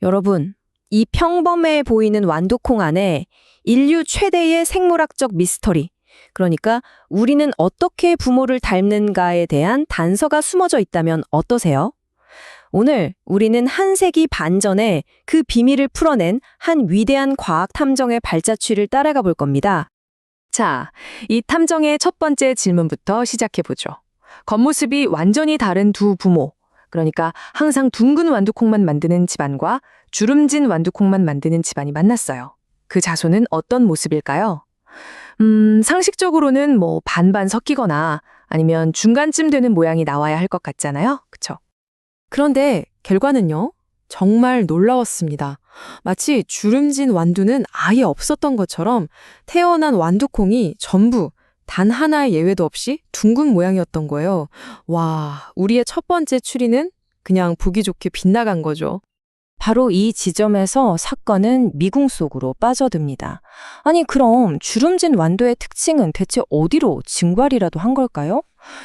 여러분, 이 평범해 보이는 완두콩 안에 인류 최대의 생물학적 미스터리, 그러니까 우리는 어떻게 부모를 닮는가에 대한 단서가 숨어져 있다면 어떠세요? 오늘 우리는 한 세기 반 전에 그 비밀을 풀어낸 한 위대한 과학 탐정의 발자취를 따라가 볼 겁니다. 자, 이 탐정의 첫 번째 질문부터 시작해보죠. 겉모습이 완전히 다른 두 부모, 그러니까 항상 둥근 완두콩만 만드는 집안과 주름진 완두콩만 만드는 집안이 만났어요. 그 자손은 어떤 모습일까요? 상식적으로는 반반 섞이거나 아니면 중간쯤 되는 모양이 나와야 할 것 같잖아요. 그쵸? 그런데 결과는요? 정말 놀라웠습니다. 마치 주름진 완두는 아예 없었던 것처럼 태어난 완두콩이 전부 단 하나의 예외도 없이 둥근 모양이었던 거예요. 와, 우리의 첫 번째 추리는 그냥 보기 좋게 빗나간 거죠. 바로 이 지점에서 사건은 미궁 속으로 빠져듭니다. 아니, 그럼 주름진 완두의 특징은 대체 어디로 증발이라도 한 걸까요?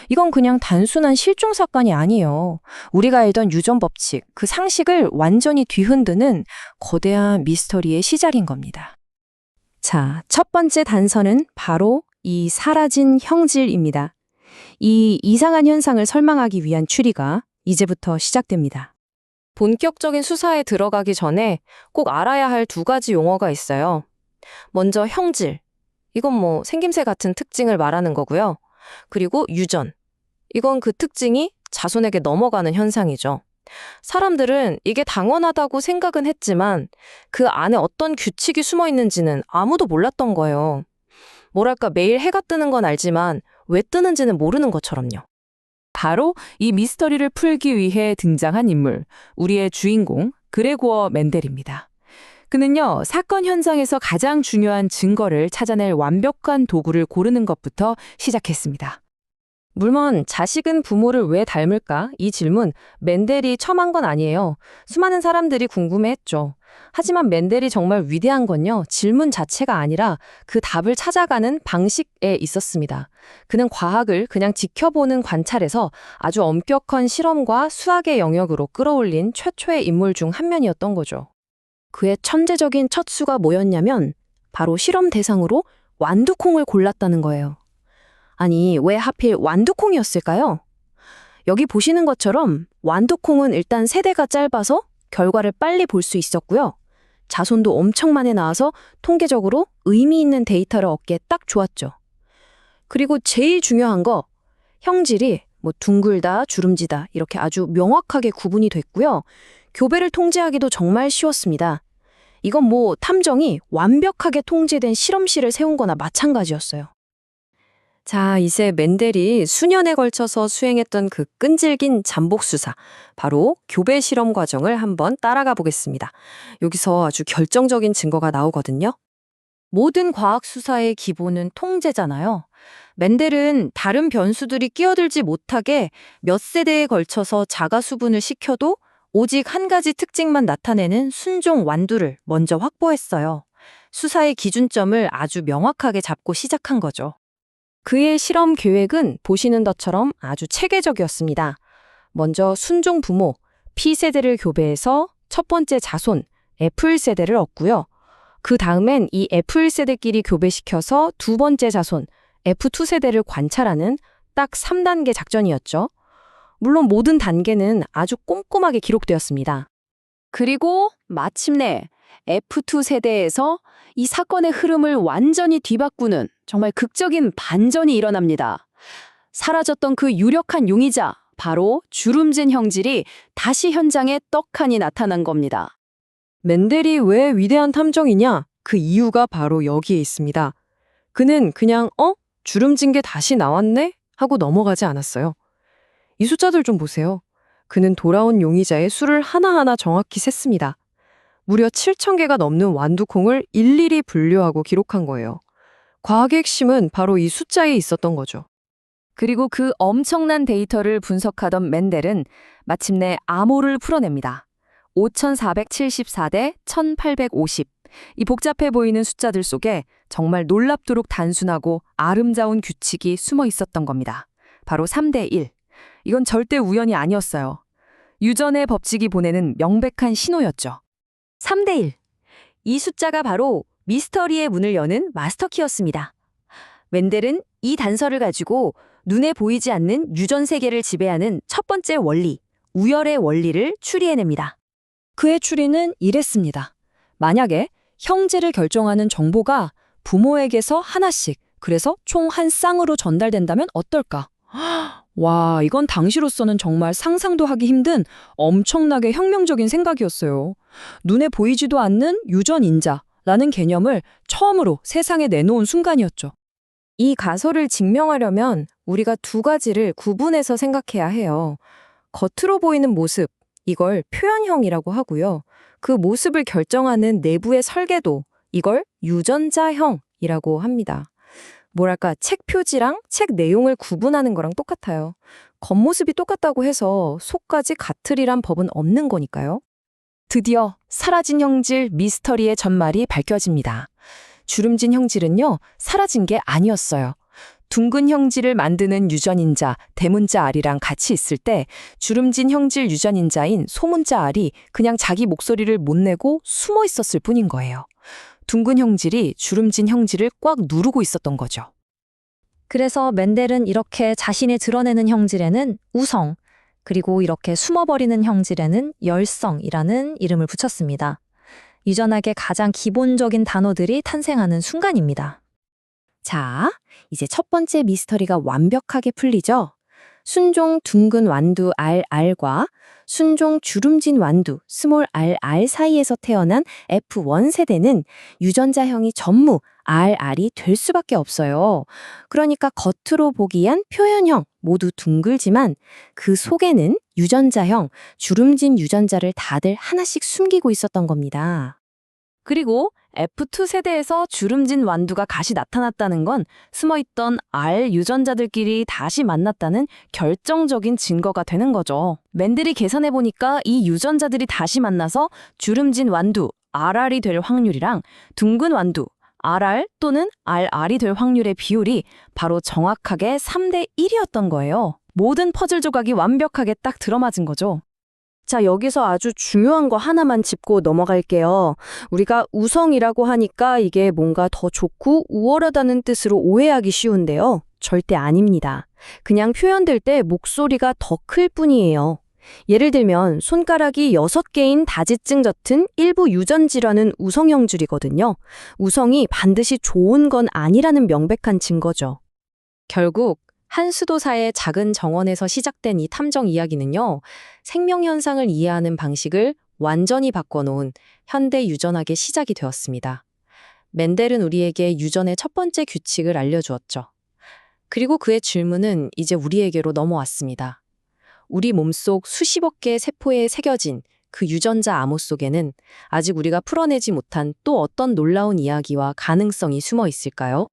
이건 그냥 단순한 실종 사건이 아니에요. 우리가 알던 유전 법칙, 그 상식을 완전히 뒤흔드는 거대한 미스터리의 시작인 겁니다. 자, 첫 번째 단서는 바로 이 사라진 형질입니다. 이 이상한 현상을 설명하기 위한 추리가 이제부터 시작됩니다. 본격적인 수사에 들어가기 전에 꼭 알아야 할 두 가지 용어가 있어요. 먼저 형질. 이건 생김새 같은 특징을 말하는 거고요. 그리고 유전. 이건 그 특징이 자손에게 넘어가는 현상이죠. 사람들은 이게 당연하다고 생각은 했지만 그 안에 어떤 규칙이 숨어 있는지는 아무도 몰랐던 거예요. 뭐랄까, 매일 해가 뜨는 건 알지만 왜 뜨는지는 모르는 것처럼요. 바로 이 미스터리를 풀기 위해 등장한 인물, 우리의 주인공 그레고어 멘델입니다. 그는요, 사건 현장에서 가장 중요한 증거를 찾아낼 완벽한 도구를 고르는 것부터 시작했습니다. 물론 자식은 부모를 왜 닮을까? 이 질문 멘델이 처음 한 건 아니에요. 수많은 사람들이 궁금해했죠. 하지만 멘델이 정말 위대한 건요, 질문 자체가 아니라 그 답을 찾아가는 방식에 있었습니다. 그는 과학을 그냥 지켜보는 관찰에서 아주 엄격한 실험과 수학의 영역으로 끌어올린 최초의 인물 중 한 명이었던 거죠. 그의 천재적인 첫 수가 뭐였냐면 바로 실험 대상으로 완두콩을 골랐다는 거예요. 아니, 왜 하필 완두콩이었을까요? 여기 보시는 것처럼 완두콩은 일단 세대가 짧아서 결과를 빨리 볼 수 있었고요. 자손도 엄청 많이 나와서 통계적으로 의미 있는 데이터를 얻기에 딱 좋았죠. 그리고 제일 중요한 거, 형질이 둥글다, 주름지다 이렇게 아주 명확하게 구분이 됐고요. 교배를 통제하기도 정말 쉬웠습니다. 이건 탐정이 완벽하게 통제된 실험실을 세운 거나 마찬가지였어요. 자, 이제 멘델이 수년에 걸쳐서 수행했던 그 끈질긴 잠복 수사, 바로 교배 실험 과정을 한번 따라가 보겠습니다. 여기서 아주 결정적인 증거가 나오거든요. 모든 과학 수사의 기본은 통제잖아요. 멘델은 다른 변수들이 끼어들지 못하게 몇 세대에 걸쳐서 자가 수분을 시켜도 오직 한 가지 특징만 나타내는 순종 완두를 먼저 확보했어요. 수사의 기준점을 아주 명확하게 잡고 시작한 거죠. 그의 실험 계획은 보시는 것처럼 아주 체계적이었습니다. 먼저 순종 부모, P세대를 교배해서 첫 번째 자손, F1세대를 얻고요. 그 다음엔 이 F1세대끼리 교배시켜서 두 번째 자손, F2세대를 관찰하는 딱 3단계 작전이었죠. 물론 모든 단계는 아주 꼼꼼하게 기록되었습니다. 그리고 마침내 F2세대에서 이 사건의 흐름을 완전히 뒤바꾸는 정말 극적인 반전이 일어납니다. 사라졌던 그 유력한 용의자, 바로 주름진 형질이 다시 현장에 떡하니 나타난 겁니다. 멘델이 왜 위대한 탐정이냐? 그 이유가 바로 여기에 있습니다. 그는 그냥 주름진 게 다시 나왔네? 하고 넘어가지 않았어요. 이 숫자들 좀 보세요. 그는 돌아온 용의자의 수를 하나하나 정확히 셌습니다. 무려 7,000개가 넘는 완두콩을 일일이 분류하고 기록한 거예요. 과학의 핵심은 바로 이 숫자에 있었던 거죠. 그리고 그 엄청난 데이터를 분석하던 멘델은 마침내 암호를 풀어냅니다. 5,474대 1,850. 이 복잡해 보이는 숫자들 속에 정말 놀랍도록 단순하고 아름다운 규칙이 숨어 있었던 겁니다. 바로 3대 1. 이건 절대 우연이 아니었어요. 유전의 법칙이 보내는 명백한 신호였죠. 3대1. 이 숫자가 바로 미스터리의 문을 여는 마스터키였습니다. 멘델은 이 단서를 가지고 눈에 보이지 않는 유전 세계를 지배하는 첫 번째 원리, 우열의 원리를 추리해냅니다. 그의 추리는 이랬습니다. 만약에 형제를 결정하는 정보가 부모에게서 하나씩, 그래서 총 한 쌍으로 전달된다면 어떨까? 와, 이건 당시로서는 정말 상상도 하기 힘든 엄청나게 혁명적인 생각이었어요. 눈에 보이지도 않는 유전인자라는 개념을 처음으로 세상에 내놓은 순간이었죠. 이 가설을 증명하려면 우리가 두 가지를 구분해서 생각해야 해요. 겉으로 보이는 모습, 이걸 표현형이라고 하고요. 그 모습을 결정하는 내부의 설계도, 이걸 유전자형이라고 합니다. 뭐랄까, 책 표지랑 책 내용을 구분하는 거랑 똑같아요. 겉모습이 똑같다고 해서 속까지 같으리란 법은 없는 거니까요. 드디어 사라진 형질 미스터리의 전말이 밝혀집니다. 주름진 형질은요, 사라진 게 아니었어요. 둥근 형질을 만드는 유전인자, 대문자 R이랑 같이 있을 때 주름진 형질 유전인자인 소문자 R이 그냥 자기 목소리를 못 내고 숨어 있었을 뿐인 거예요. 둥근 형질이 주름진 형질을 꽉 누르고 있었던 거죠. 그래서 멘델은 이렇게 자신이 드러내는 형질에는 우성, 그리고 이렇게 숨어버리는 형질에는 열성이라는 이름을 붙였습니다. 유전학의 가장 기본적인 단어들이 탄생하는 순간입니다. 자, 이제 첫 번째 미스터리가 완벽하게 풀리죠? 순종 둥근 완두 RR과 순종 주름진 완두 스몰 RR 사이에서 태어난 F1 세대는 유전자형이 전무 RR이 될 수밖에 없어요. 그러니까 겉으로 보기엔 표현형 모두 둥글지만 그 속에는 유전자형, 주름진 유전자를 다들 하나씩 숨기고 있었던 겁니다. 그리고 F2 세대에서 주름진 완두가 다시 나타났다는 건 숨어있던 R 유전자들끼리 다시 만났다는 결정적인 증거가 되는 거죠. 멘델이 계산해보니까 이 유전자들이 다시 만나서 주름진 완두, RR이 될 확률이랑 둥근 완두, RR 또는 RR이 될 확률의 비율이 바로 정확하게 3대 1이었던 거예요. 모든 퍼즐 조각이 완벽하게 딱 들어맞은 거죠. 자, 여기서 아주 중요한 거 하나만 짚고 넘어갈게요. 우리가 우성이라고 하니까 이게 뭔가 더 좋고 우월하다는 뜻으로 오해하기 쉬운데요. 절대 아닙니다. 그냥 표현될 때 목소리가 더 클 뿐이에요. 예를 들면 손가락이 6개인 다지증 젖은 일부 유전질환은 우성형질이거든요. 우성이 반드시 좋은 건 아니라는 명백한 증거죠. 결국 한 수도사의 작은 정원에서 시작된 이 탐정 이야기는요, 생명 현상을 이해하는 방식을 완전히 바꿔놓은 현대 유전학의 시작이 되었습니다. 멘델은 우리에게 유전의 첫 번째 규칙을 알려주었죠. 그리고 그의 질문은 이제 우리에게로 넘어왔습니다. 우리 몸속 수십억 개의 세포에 새겨진 그 유전자 암호 속에는 아직 우리가 풀어내지 못한 또 어떤 놀라운 이야기와 가능성이 숨어 있을까요?